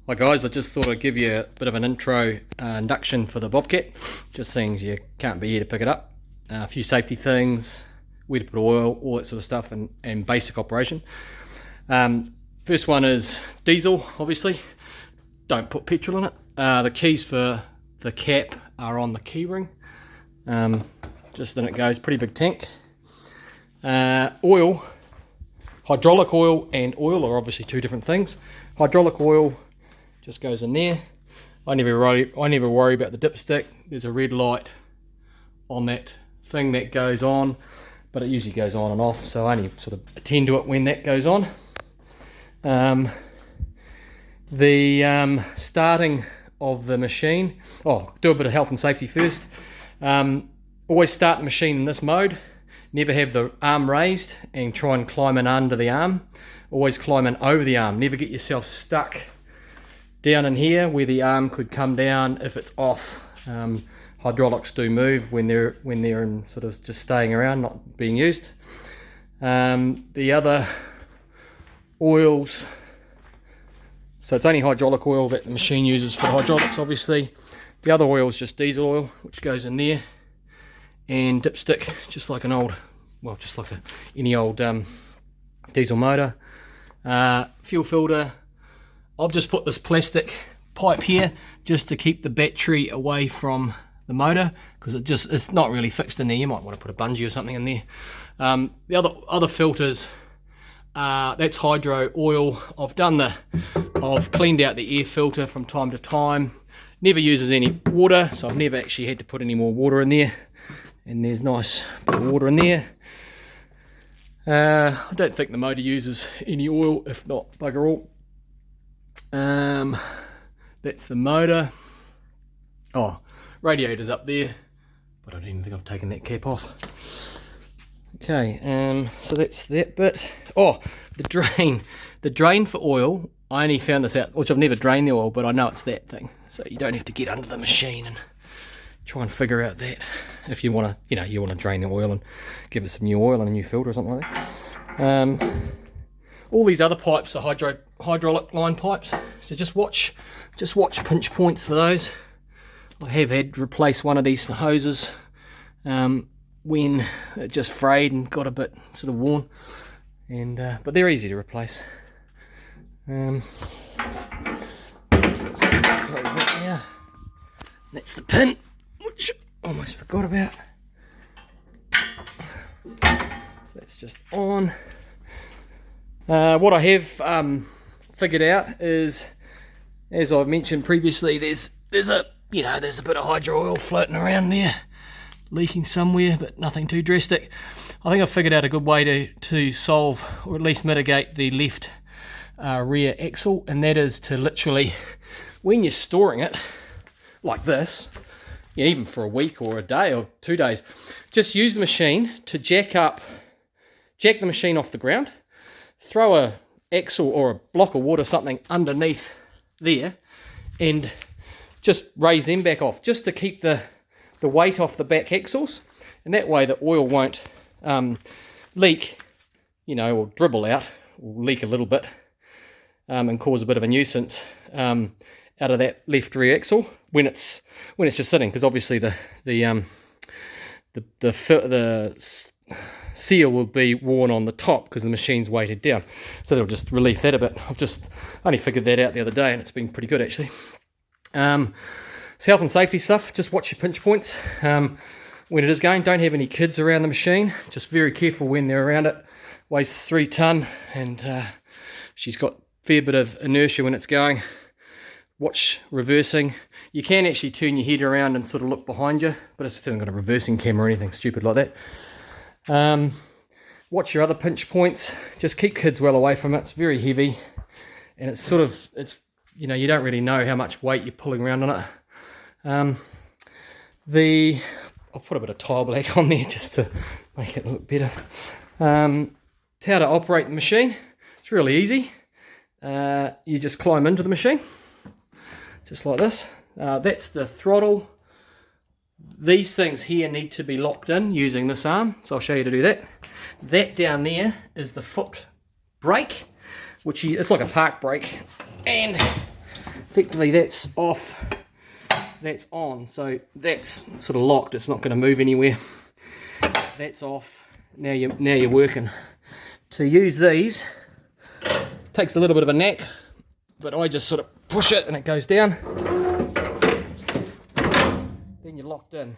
Hi guys, I just thought I'd give you a bit of an intro induction for the Bobcat, just seeing as you can't be here to pick it up. A few safety things, where to put oil, all that sort of stuff, and basic operation. First one is diesel, obviously. Don't put petrol in it. The keys for the cap are on the key ring. Just then it goes, pretty big tank. Oil, hydraulic oil and oil are obviously two different things. Hydraulic oil just goes in there. I never worry about the dipstick. There's a red light on that thing that goes on, but it usually goes on and off, so I only sort of attend to it when that goes on. The starting of the machine, do a bit of health and safety first. Always start the machine in this mode. Never have the arm raised and try and climb in under the arm. Always climb in over the arm. Never get yourself stuck down in here where the arm could come down if it's off. Hydraulics do move when they're in sort of just staying around, not being used. The other oils, so it's only hydraulic oil that the machine uses for the hydraulics, obviously. The other oil is just diesel oil, which goes in there, and dipstick, just like an old, well, just like any old diesel motor. Fuel filter. I've just put this plastic pipe here just to keep the battery away from the motor, because it's not really fixed in there. You might want to put a bungee or something in there. The other filters, that's hydro oil. I've cleaned out the air filter from time to time. Never uses any water, so I've never actually had to put any more water in there. And there's nice bit of water in there. I don't think the motor uses any oil, if not bugger all. That's the motor. Radiator's up there, but I don't even think I've taken that cap off. Okay, so that's that bit. The drain for oil, I only found this out, which I've never drained the oil, but I know it's that thing, so you don't have to get under the machine and try and figure out that if you want to, you want to drain the oil and give it some new oil and a new filter or something like that. All these other pipes are hydraulic line pipes, so just watch pinch points for those. I have had to replace one of these hoses when it just frayed and got a bit sort of worn, but they're easy to replace. Close that now. That's the pin, which I almost forgot about. So that's just on. What I have figured out is, as I've mentioned previously, there's a bit of hydro oil floating around there, leaking somewhere, but nothing too drastic. I think I've figured out a good way to solve, or at least mitigate, the left rear axle, and that is to literally, when you're storing it like this, even for a week or a day or 2 days, just use the machine to jack the machine off the ground, throw a axle or a block of wood or something underneath there, and just raise them back off, just to keep the weight off the back axles, and that way the oil won't leak, or dribble out, or leak a little bit, and cause a bit of a nuisance out of that left rear axle when it's just sitting, because obviously the seal will be worn on the top because the machine's weighted down, so that'll just relieve that a bit. I've just only figured that out the other day, and it's been pretty good actually. So health and safety stuff, just watch your pinch points when it is going. Don't have any kids around the machine, just very careful when they're around it. Weighs 3 ton, and she's got a fair bit of inertia when it's going. Watch reversing. You can actually turn your head around and sort of look behind you, but it hasn't got a reversing camera or anything stupid like that. Watch your other pinch points. Just keep kids well away from it. It's very heavy, and it's you don't really know how much weight you're pulling around on it. I'll put a bit of tile black on there just to make it look better. How to operate the machine. It's really easy. You just climb into the machine, just like this. That's the throttle. These things here need to be locked in using this arm, so I'll show you to do that. That down there is the foot brake, which it's like a park brake, and effectively that's off, that's on, so that's sort of locked, it's not going to move anywhere. That's off. Now you're working. To use these takes a little bit of a knack, but I just sort of push it and it goes down. Then you're locked in,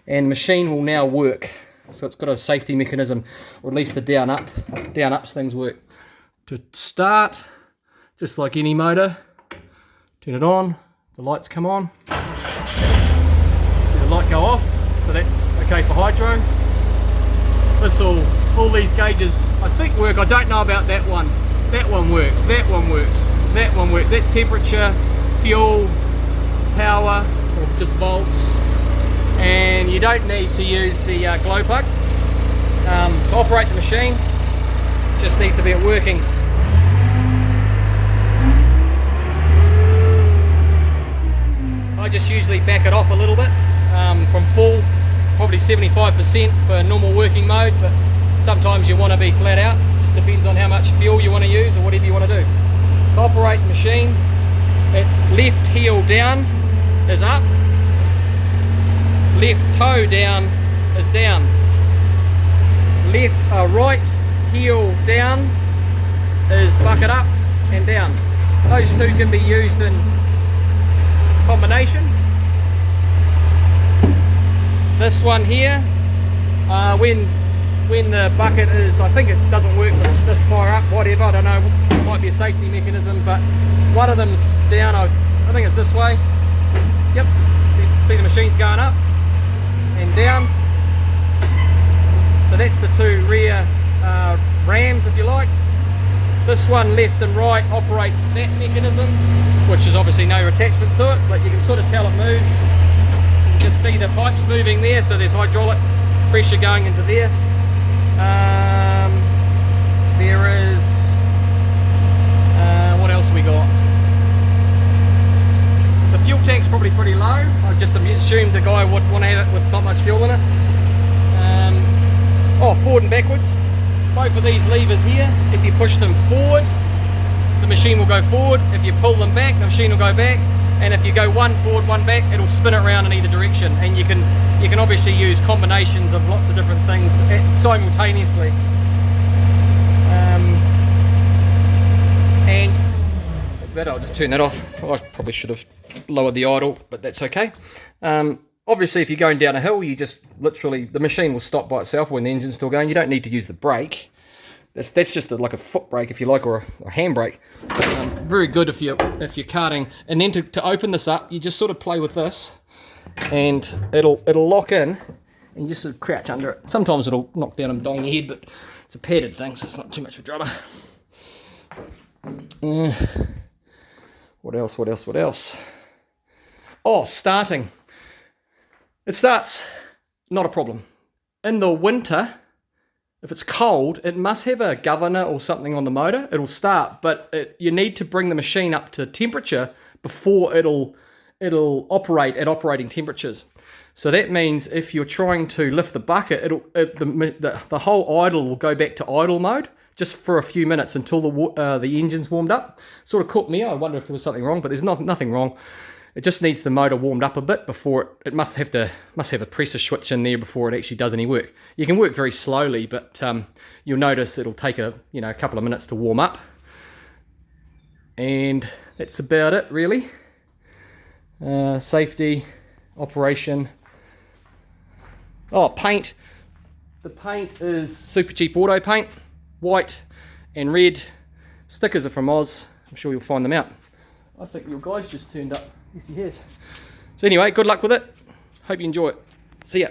and the machine will now work. So it's got a safety mechanism, or at least the down ups things work. To start, just like any motor, turn it on, the lights come on, see the light go off, so that's okay for hydro. All these gauges I think work. I don't know about that one. That one works, that one works, that one works. That's temperature, fuel, power, or just volts. And you don't need to use the glow plug to operate the machine. Just needs to be working. I just usually back it off a little bit from full, probably 75% for normal working mode, but sometimes you want to be flat out. Just depends on how much fuel you want to use or whatever you want to do. To operate the machine, it's left heel down is up, left toe down is down, right heel down is bucket up and down. Those two can be used in combination. This one here, when the bucket is, I think it doesn't work from this far up, whatever, I don't know, it might be a safety mechanism, but one of them's down, I think it's this way. Yep, see the machine's going up and down. So that's the two rear rams, if you like. This one left and right operates that mechanism, which is obviously no attachment to it, but you can sort of tell it moves. You can just see the pipes moving there, so there's hydraulic pressure going into there. There is, what else we got? The fuel tank's probably pretty low. I just assumed the guy would want to have it with not much fuel in it. Forward and backwards. Both of these levers here, if you push them forward, the machine will go forward. If you pull them back, the machine will go back. And if you go one forward, one back, it'll spin it around in either direction. And you can obviously use combinations of lots of different things simultaneously. And that's about it. I'll just turn that off. I probably should have lowered the idle, but that's okay. Obviously, if you're going down a hill, you just literally, the machine will stop by itself when the engine's still going. You don't need to use the brake. That's just like a foot brake, if you like, or a hand brake. Very good if you're karting. And then to open this up, you just sort of play with this, and it'll lock in, and you just sort of crouch under it. Sometimes it'll knock down and dong your head, but it's a padded thing, so it's not too much of a drama. What else? Oh, starting. It starts, not a problem. In the winter, if it's cold, it must have a governor or something on the motor. It'll start, but you need to bring the machine up to temperature before it'll operate at operating temperatures. So that means if you're trying to lift the bucket, the whole idle will go back to idle mode just for a few minutes until the engine's warmed up. Sort of caught me. I wonder if there was something wrong, but there's nothing wrong. It just needs the motor warmed up a bit before it must have a pressure switch in there before it actually does any work. You can work very slowly, but you'll notice it'll take a couple of minutes to warm up. And that's about it, really. Safety, operation. Oh, paint. The paint is super cheap auto paint, white and red. Stickers are from Oz. I'm sure you'll find them out. I think your guy's just turned up. Yes, he has. So anyway, good luck with it. Hope you enjoy it. See ya.